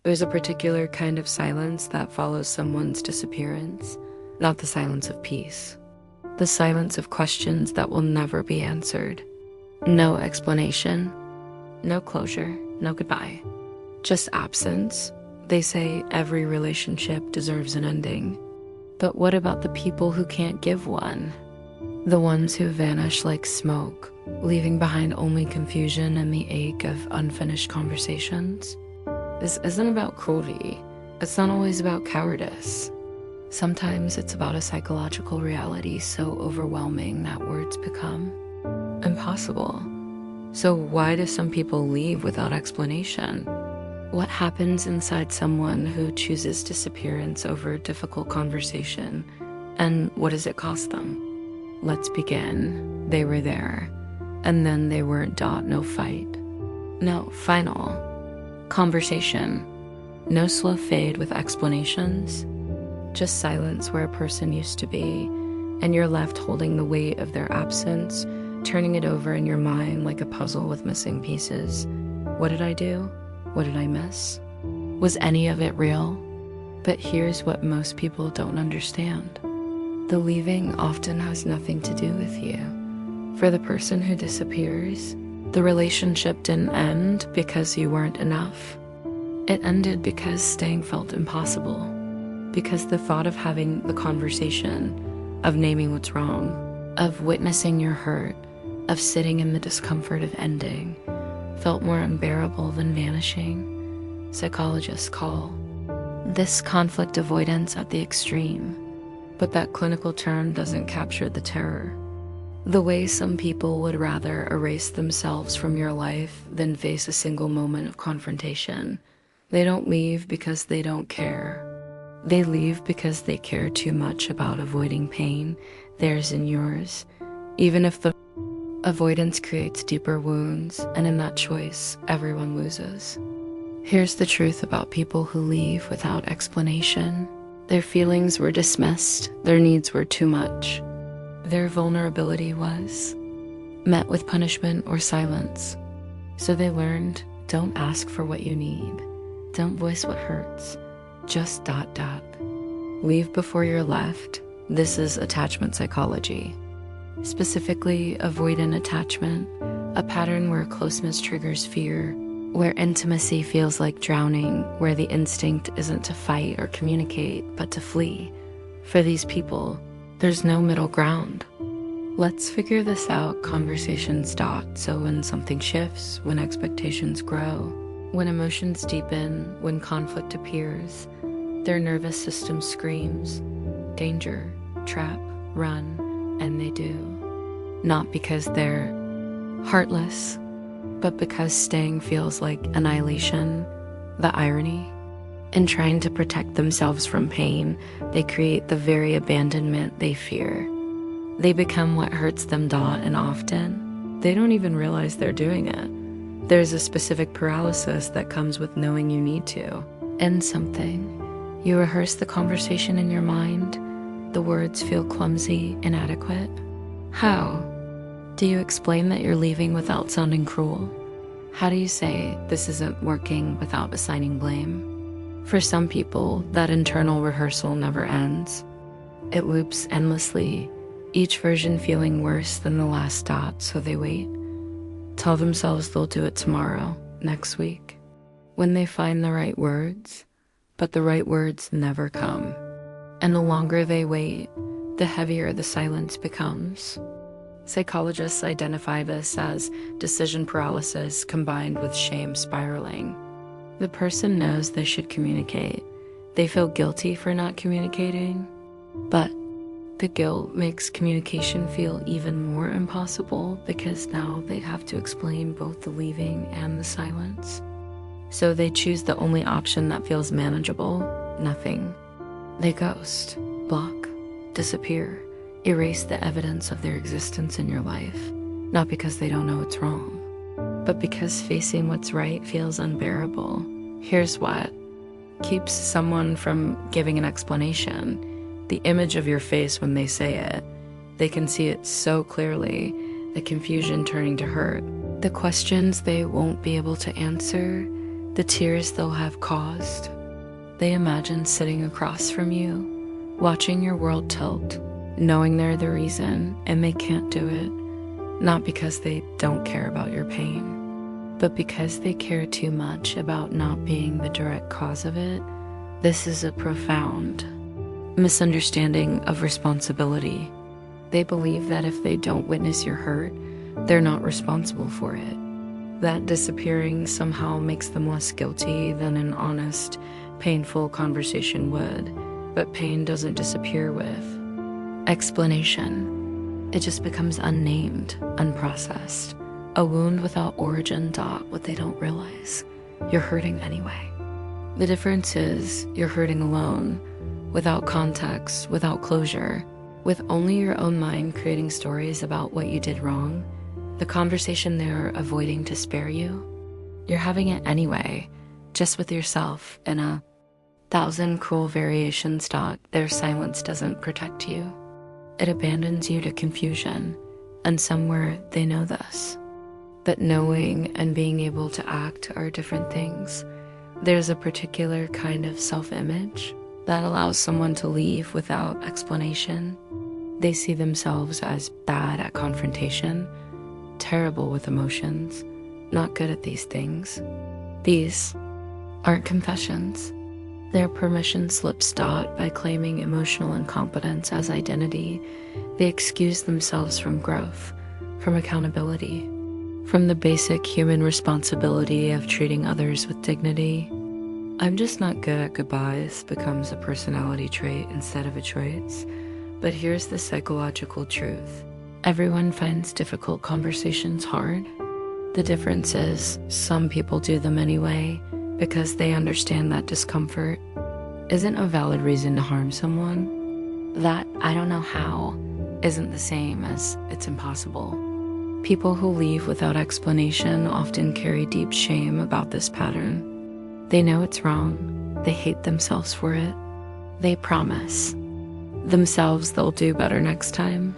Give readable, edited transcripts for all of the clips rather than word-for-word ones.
There's a particular kind of silence that follows someone's disappearance, not the silence of peace. The silence of questions that will never be answered. No explanation, no closure, no goodbye. Just absence. They say every relationship deserves an ending. But what about the people who can't give one? The ones who vanish like smoke, leaving behind only confusion and the ache of unfinished conversations? This isn't about cruelty. It's not always about cowardice. Sometimes it's about a psychological reality so overwhelming that words become impossible. So why do some people leave without explanation? What happens inside someone who chooses disappearance over a difficult conversation? And what does it cost them? Let's begin. They were there. And then they weren't. No fight. No final. Conversation. No slow fade with explanations. Just silence where a person used to be, and you're left holding the weight of their absence, turning it over in your mind like a puzzle with missing pieces. What did I do? What did I miss? Was any of it real? But here's what most people don't understand. The leaving often has nothing to do with you. For the person who disappears, the relationship didn't end because you weren't enough. It ended because staying felt impossible. Because the thought of having the conversation, of naming what's wrong, of witnessing your hurt, of sitting in the discomfort of ending, felt more unbearable than vanishing. Psychologists call this conflict avoidance at the extreme, but that clinical term doesn't capture the terror. The way some people would rather erase themselves from your life than face a single moment of confrontation. They don't leave because they don't care. They leave because they care too much about avoiding pain, theirs and yours, even if the avoidance creates deeper wounds, and in that choice, everyone loses. Here's the truth about people who leave without explanation. Their feelings were dismissed, their needs were too much. Their vulnerability was met with punishment or silence. So they learned, don't ask for what you need. Don't voice what hurts. Just ... Leave before you're left. This is attachment psychology. Specifically, avoidant attachment, a pattern where closeness triggers fear, where intimacy feels like drowning, where the instinct isn't to fight or communicate, but to flee. For these people, there's no middle ground. Let's figure this out. Conversations dot. So when something shifts, when expectations grow, when emotions deepen, when conflict appears, their nervous system screams, danger, trap, run, and they do. Not because they're heartless, but because staying feels like annihilation. The irony, in trying to protect themselves from pain, they create the very abandonment they fear. They become what hurts them, and often, they don't even realize they're doing it. There's a specific paralysis that comes with knowing you need to end something. You rehearse the conversation in your mind. The words feel clumsy, inadequate. How? Do you explain that you're leaving without sounding cruel? How do you say this isn't working without assigning blame? For some people, that internal rehearsal never ends. It loops endlessly, each version feeling worse than the last . So they wait. Tell themselves they'll do it tomorrow, next week, when they find the right words, but the right words never come. And the longer they wait, the heavier the silence becomes. Psychologists identify this as decision paralysis combined with shame spiraling. The person knows they should communicate. They feel guilty for not communicating, but the guilt makes communication feel even more impossible because now they have to explain both the leaving and the silence. So they choose the only option that feels manageable, nothing. They ghost, block, disappear, erase the evidence of their existence in your life, not because they don't know what's wrong, but because facing what's right feels unbearable. Here's what keeps someone from giving an explanation: the image of your face when they say it. They can see it so clearly, the confusion turning to hurt, the questions they won't be able to answer, the tears they'll have caused. They imagine sitting across from you, watching your world tilt, knowing they're the reason and they can't do it, not because they don't care about your pain, but because they care too much about not being the direct cause of it. This is a profound misunderstanding of responsibility. They believe that if they don't witness your hurt, they're not responsible for it. That disappearing somehow makes them less guilty than an honest, painful conversation would. But pain doesn't disappear with explanation. It just becomes unnamed, unprocessed. A wound without origin. What they don't realize. You're hurting anyway. The difference is you're hurting alone, without context, without closure, with only your own mind creating stories about what you did wrong. The conversation they're avoiding to spare you, you're having it anyway, just with yourself in a thousand cruel variations. Their silence doesn't protect you. It abandons you to confusion, and somewhere they know this. But knowing and being able to act are different things. There's a particular kind of self-image that allows someone to leave without explanation. They see themselves as bad at confrontation, terrible with emotions, not good at these things. These aren't confessions. They're permission slips. By claiming emotional incompetence as identity, they excuse themselves from growth, from accountability, from the basic human responsibility of treating others with dignity. I'm just not good at goodbyes becomes a personality trait instead of a choice. But here's the psychological truth. Everyone finds difficult conversations hard. The difference is some people do them anyway because they understand that discomfort isn't a valid reason to harm someone. That "I don't know how" isn't the same as "it's impossible." People who leave without explanation often carry deep shame about this pattern. They know it's wrong. They hate themselves for it. They promise themselves they'll do better next time.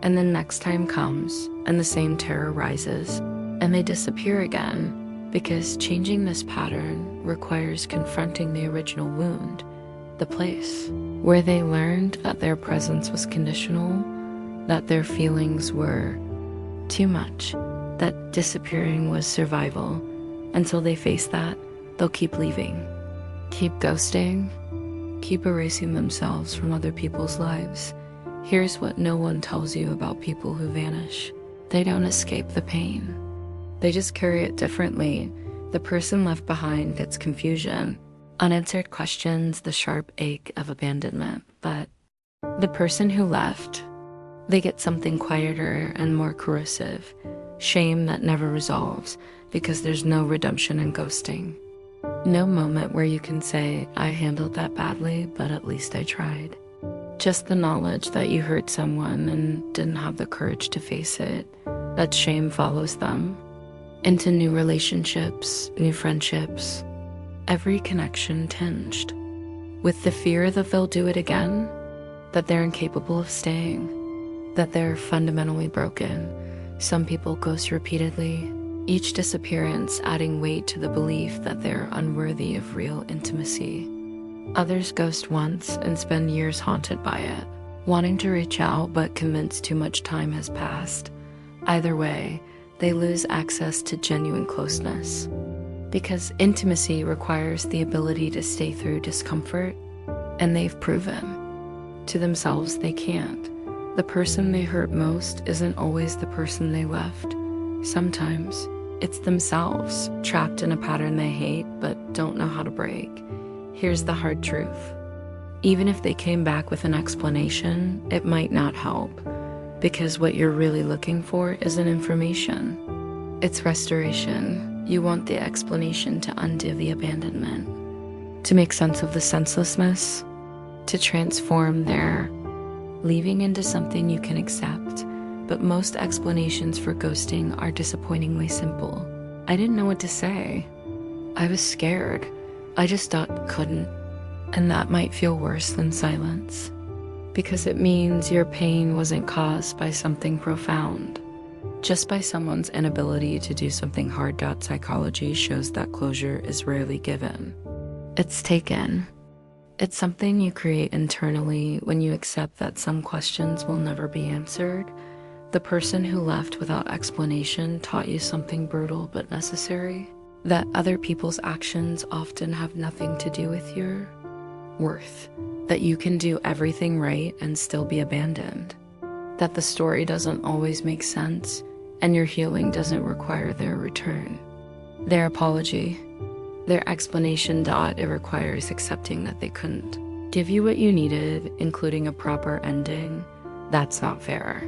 And then next time comes, and the same terror rises, and they disappear again, because changing this pattern requires confronting the original wound, the place where they learned that their presence was conditional, that their feelings were too much, that disappearing was survival. Until they face that, they'll keep leaving, keep ghosting, keep erasing themselves from other people's lives. Here's what no one tells you about people who vanish. They don't escape the pain. They just carry it differently. The person left behind gets confusion, unanswered questions, the sharp ache of abandonment. But the person who left, they get something quieter and more corrosive, shame that never resolves because there's no redemption in ghosting. No moment where you can say, "I handled that badly, but at least I tried." Just the knowledge that you hurt someone and didn't have the courage to face it. That shame follows them into new relationships, new friendships, every connection tinged with the fear that they'll do it again, that they're incapable of staying, that they're fundamentally broken. Some people ghost repeatedly, each disappearance adding weight to the belief that they're unworthy of real intimacy. Others ghost once and spend years haunted by it, wanting to reach out but convinced too much time has passed. Either way, they lose access to genuine closeness. Because intimacy requires the ability to stay through discomfort, and they've proven to themselves they can't. The person they hurt most isn't always the person they left. Sometimes it's themselves, trapped in a pattern they hate but don't know how to break. Here's the hard truth. Even if they came back with an explanation, it might not help, because what you're really looking for isn't information. It's restoration. You want the explanation to undo the abandonment, to make sense of the senselessness, to transform their leaving into something you can accept. But most explanations for ghosting are disappointingly simple. I didn't know what to say. I was scared. I just couldn't. And that might feel worse than silence, because it means your pain wasn't caused by something profound. Just by someone's inability to do something hard. Psychology shows that closure is rarely given. It's taken. It's something you create internally when you accept that some questions will never be answered. The person who left without explanation taught you something brutal but necessary, that other people's actions often have nothing to do with your worth, that you can do everything right and still be abandoned, that the story doesn't always make sense and your healing doesn't require their return, their apology, their explanation. It requires accepting that they couldn't give you what you needed, including a proper ending. That's not fair.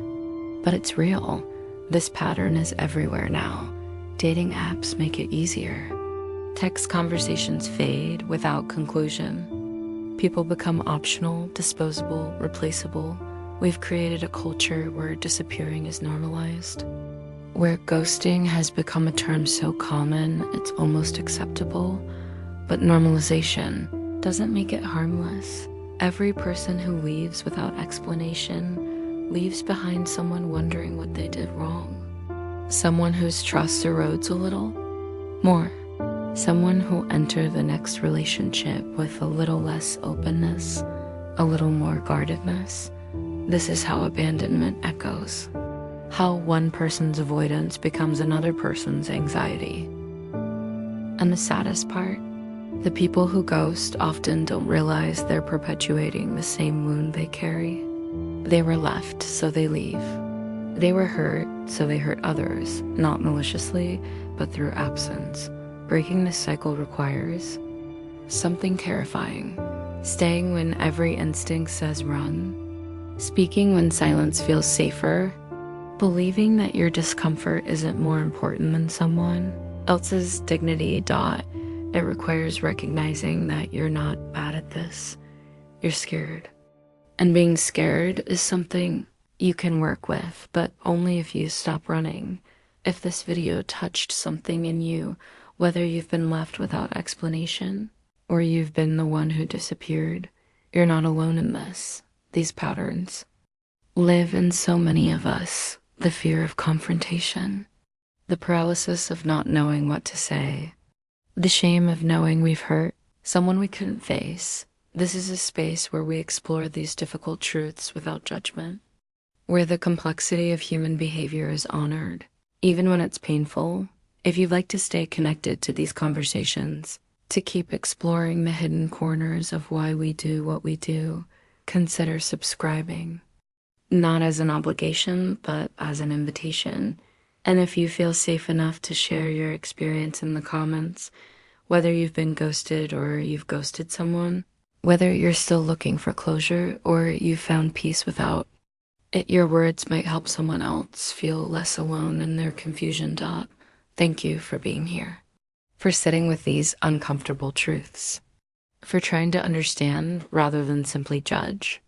But it's real. This pattern is everywhere now. Dating apps make it easier. Text conversations fade without conclusion. People become optional, disposable, replaceable. We've created a culture where disappearing is normalized, where ghosting has become a term so common it's almost acceptable. But normalization doesn't make it harmless. Every person who leaves without explanation leaves behind someone wondering what they did wrong. Someone whose trust erodes a little more. Someone who enters the next relationship with a little less openness, a little more guardedness. This is how abandonment echoes. How one person's avoidance becomes another person's anxiety. And the saddest part, the people who ghost often don't realize they're perpetuating the same wound they carry. They were left, so they leave. They were hurt, so they hurt others, not maliciously, but through absence. Breaking this cycle requires something terrifying. Staying when every instinct says run. Speaking when silence feels safer. Believing that your discomfort isn't more important than someone else's dignity. It requires recognizing that you're not bad at this. You're scared. And being scared is something you can work with, but only if you stop running. If this video touched something in you, whether you've been left without explanation or you've been the one who disappeared, you're not alone in this. These patterns live in so many of us. The fear of confrontation, the paralysis of not knowing what to say, the shame of knowing we've hurt someone we couldn't face. This is a space where we explore these difficult truths without judgment, where the complexity of human behavior is honored, even when it's painful. If you'd like to stay connected to these conversations, to keep exploring the hidden corners of why we do what we do, consider subscribing. Not as an obligation, but as an invitation. And if you feel safe enough to share your experience in the comments, whether you've been ghosted or you've ghosted someone, whether you're still looking for closure or you found peace without it, your words might help someone else feel less alone in their confusion. Thank you for being here, for sitting with these uncomfortable truths, for trying to understand rather than simply judge.